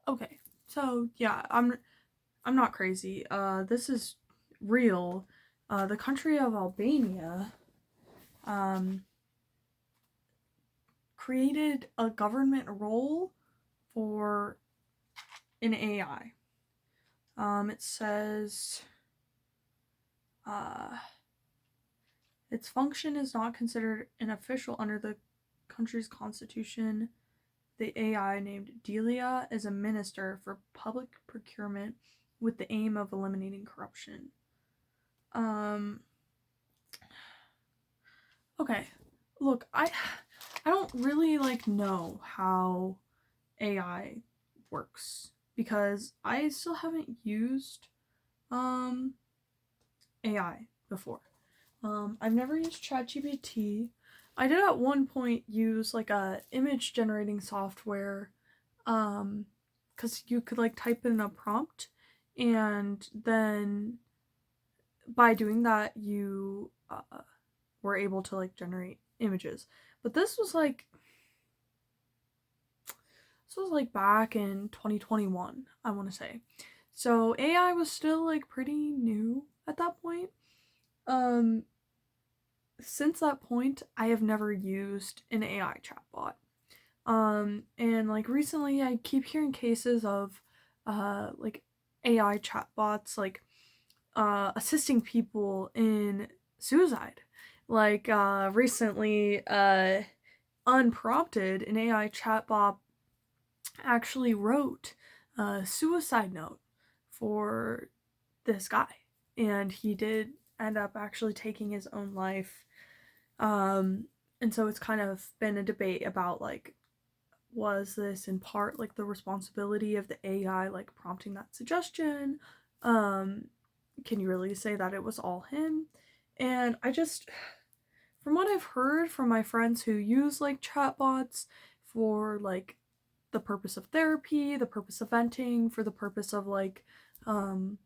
Okay, so yeah, I'm not crazy. This is real. The country of Albania um created a government role for an AI. It says uh its function is not considered an official under the country's constitution. The AI named Delia is a minister for public procurement with the aim of eliminating corruption. Um okay. Look, I don't really know how AI works because I still haven't used um AI before. I've never used ChatGPT. I did at one point use like a image generating software, because you could like type in a prompt, and then by doing that you were able to like generate images. But this was like back in 2021, I want to say. So AI was still like pretty new at that point. Um since that point, I have never used an AI chatbot. And like recently I keep hearing cases of like AI chatbots like assisting people in suicide. Like recently unprompted an AI chatbot actually wrote a suicide note for this guy, and he did end up actually taking his own life. um and so it's kind of been a debate about like, was this in part like the responsibility of the AI like prompting that suggestion? um can you really say that it was all him? And I just, from what I've heard from my friends who use like chatbots for like the purpose of therapy, the purpose of venting, for the purpose of like um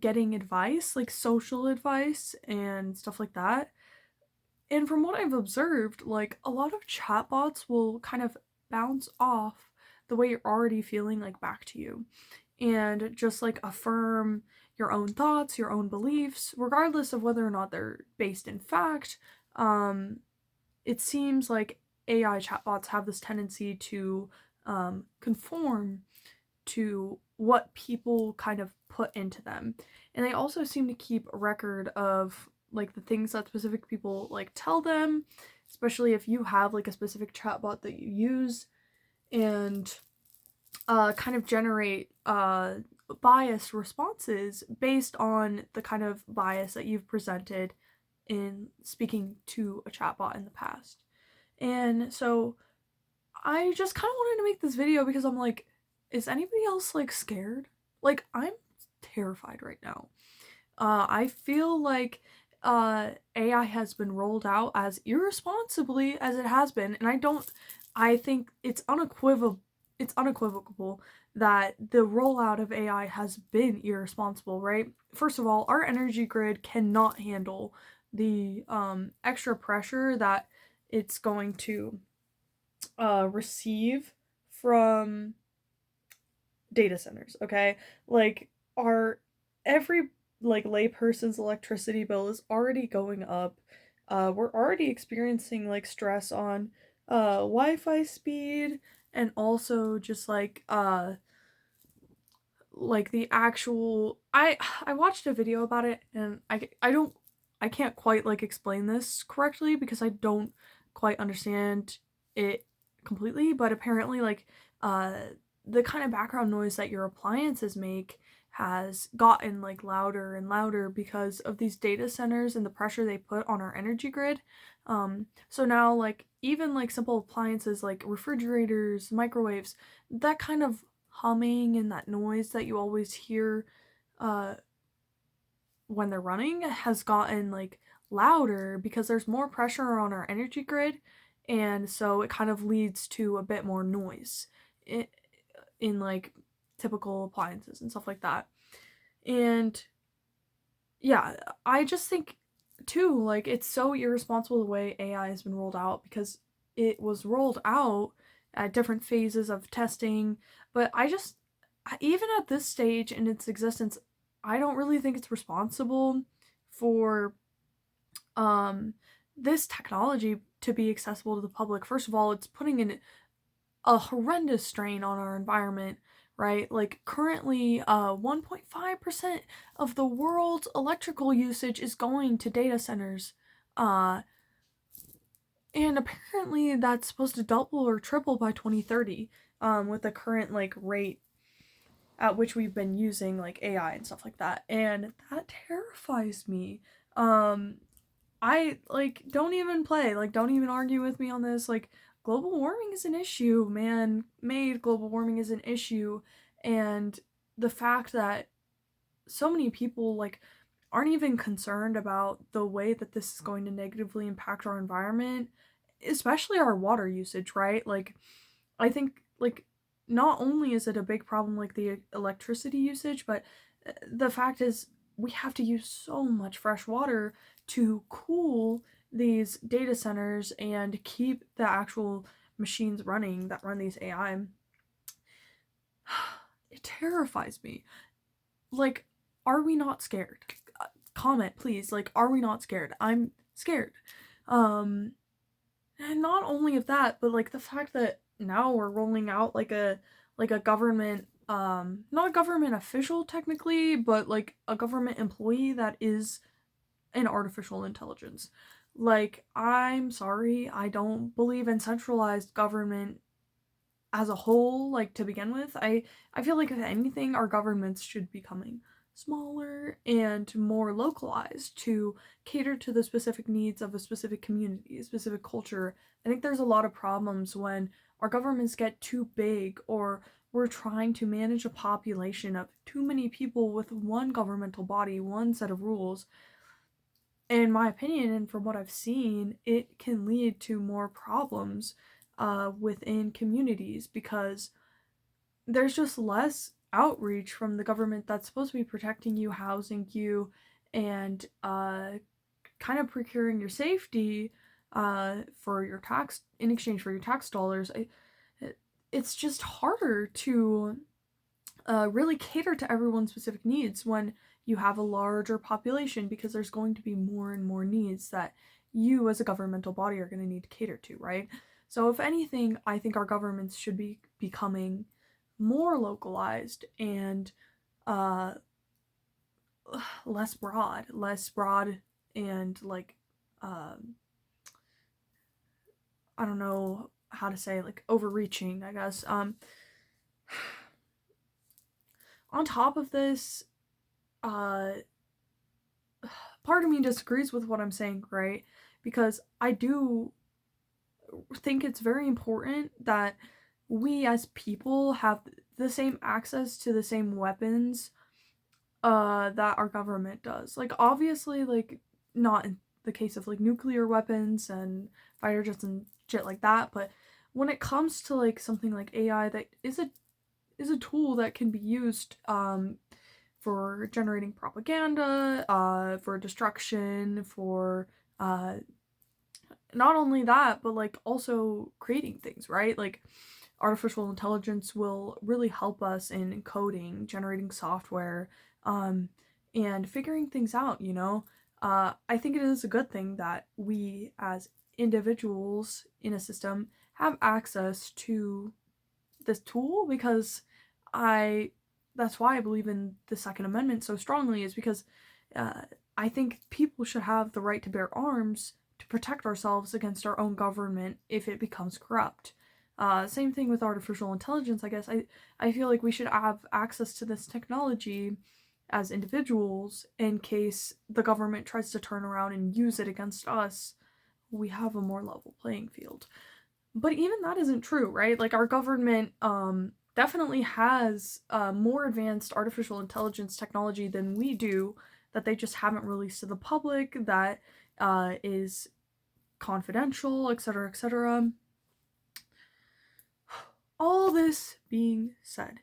getting advice, like social advice and stuff like that. And from what I've observed, like a lot of chatbots will kind of bounce off the way you're already feeling like back to you, and just like affirm your own thoughts, your own beliefs, regardless of whether or not they're based in fact. Um, it seems like AI chatbots have this tendency to conform to what people kind of put into them. And they also seem to keep a record of like the things that specific people like tell them, especially if you have like a specific chatbot that you use, and kind of generate biased responses based on the kind of bias that you've presented in speaking to a chatbot in the past. And so I just kind of wanted to make this video because I'm like, is anybody else like scared? Like, I'm terrified right now. I feel like AI has been rolled out as irresponsibly as it has been, and I think it's unequivocal that the rollout of AI has been irresponsible, right? First of all, our energy grid cannot handle the extra pressure that it's going to receive from data centers, okay? Like, our every like layperson's electricity bill is already going up. We're already experiencing like stress on Wi-Fi speed, and also just like the actual I watched a video about it, and I can't quite like explain this correctly because I don't quite understand it completely, but apparently like uh the kind of background noise that your appliances make has gotten like louder and louder because of these data centers and the pressure they put on our energy grid. So now like even like simple appliances like refrigerators, microwaves, that kind of humming and that noise that you always hear uh when they're running has gotten like louder because there's more pressure on our energy grid, and so it kind of leads to a bit more noise in like typical appliances and stuff like that. And yeah, I just think too like it's so irresponsible the way AI has been rolled out, because it was rolled out at different phases of testing. But even at this stage in its existence, I don't really think it's responsible for this technology to be accessible to the public. First of all, it's putting in a horrendous strain on our environment, right? Like currently, 1.5% of the world's electrical usage is going to data centers. Uh, and apparently that's supposed to double or triple by 2030, with the current like rate at which we've been using like AI and stuff like that. And that terrifies me. Um, I like don't even play, like don't even argue with me on this. Like global warming is an issue, man. Made global warming is an issue, and the fact that so many people like aren't even concerned about the way that this is going to negatively impact our environment, especially our water usage, right? Like I think like not only is it a big problem like the electricity usage, but the fact is we have to use so much fresh water to cool these data centers and keep the actual machines running that run these AI. It terrifies me. Like, are we not scared? Comment, please. Like, are we not scared? I'm scared. Um, and not only of that, but like the fact that now we're rolling out like a government not a government official technically, but like a government employee that is an artificial intelligence. Like, I'm sorry, I don't believe in centralized government as a whole, like to begin with. I feel like if anything, our governments should be becoming smaller and more localized to cater to the specific needs of a specific community, a specific culture. I think there's a lot of problems when our governments get too big, or we're trying to manage a population of too many people with one governmental body, one set of rules. In my opinion, and from what I've seen, it can lead to more problems within communities because there's just less outreach from the government that's supposed to be protecting you, housing you, and kind of procuring your safety for your tax in exchange for your tax dollars. It's just harder to really cater to everyone's specific needs when you have a larger population, because there's going to be more and more needs that you as a governmental body are going to need to cater to, right? So if anything, I think our governments should be becoming more localized and uh less broad and like um I don't know how to say, like overreaching, I guess. On top of this, uh part of me disagrees with what I'm saying, right? Because I do think it's very important that we as people have the same access to the same weapons that our government does. Like obviously like not in the case of like nuclear weapons and fighter jets and shit like that, but when it comes to like something like AI that is a tool that can be used for generating propaganda, for destruction, for not only that, but like also creating things, right? Like artificial intelligence will really help us in coding, generating software, um, and figuring things out, you know? I think it is a good thing that we as individuals in a system have access to this tool, because I that's why I believe in the Second Amendment so strongly, is because uh, I think people should have the right to bear arms to protect ourselves against our own government if it becomes corrupt. Same thing with artificial intelligence, I guess. I feel like we should have access to this technology as individuals in case the government tries to turn around and use it against us. We have a more level playing field. But even that isn't true, right? Like our government definitely has more advanced artificial intelligence technology than we do, that they just haven't released to the public, that is confidential, etc., etc. All this being said,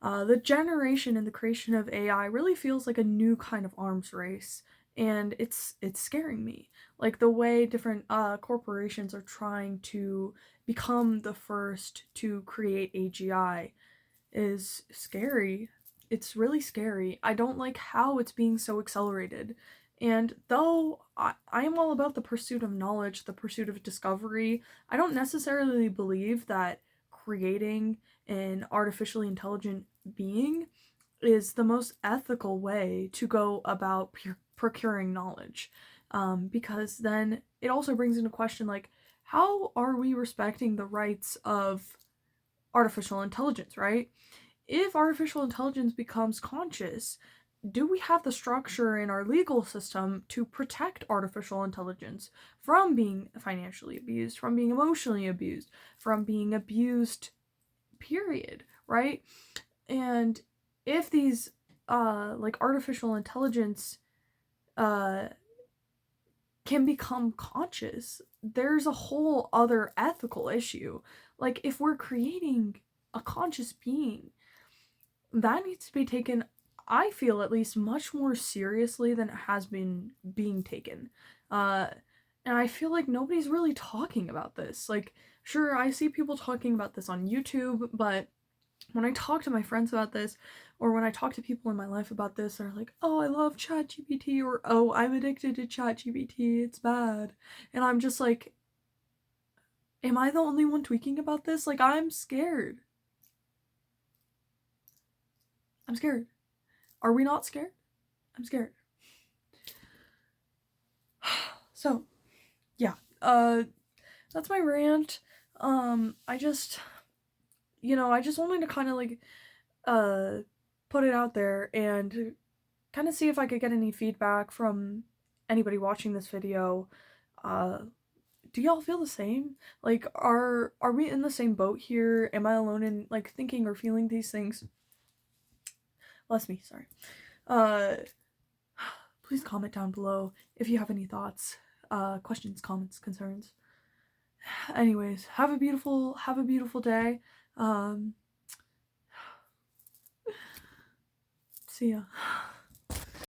the generation and the creation of AI really feels like a new kind of arms race. and it's scaring me. Like the way different corporations are trying to become the first to create AGI is scary. It's really scary. I don't like how it's being so accelerated. And though I am all about the pursuit of knowledge, the pursuit of discovery, I don't necessarily believe that creating an artificially intelligent being is the most ethical way to go about procuring knowledge. Because then it also brings into question, like, how are we respecting the rights of artificial intelligence, right? If artificial intelligence becomes conscious, do we have the structure in our legal system to protect artificial intelligence from being financially abused, from being emotionally abused, from being abused, period, right? And if these like artificial intelligence uh can become conscious, there's a whole other ethical issue. Like if we're creating a conscious being, that needs to be taken, I feel at least, much more seriously than it has been being taken. Uh, and I feel like nobody's really talking about this. Like, sure, I see people talking about this on YouTube, but when I talk to my friends about this, or when I talk to people in my life about this, they're like, oh, I love ChatGPT, or oh, I'm addicted to ChatGPT, it's bad. And I'm just like, am I the only one tweaking about this? Like, I'm scared. I'm scared. Are we not scared? I'm scared. So, yeah. That's my rant. I just, I just wanted to kind of like, put it out there and kind of see if I could get any feedback from anybody watching this video. Uh, do y'all feel the same? Like, are we in the same boat here? Am I alone in like thinking or feeling these things? Bless me, sorry. Uh, please comment down below if you have any thoughts, questions, comments, concerns. Anyways, have a beautiful day. Um, see ya.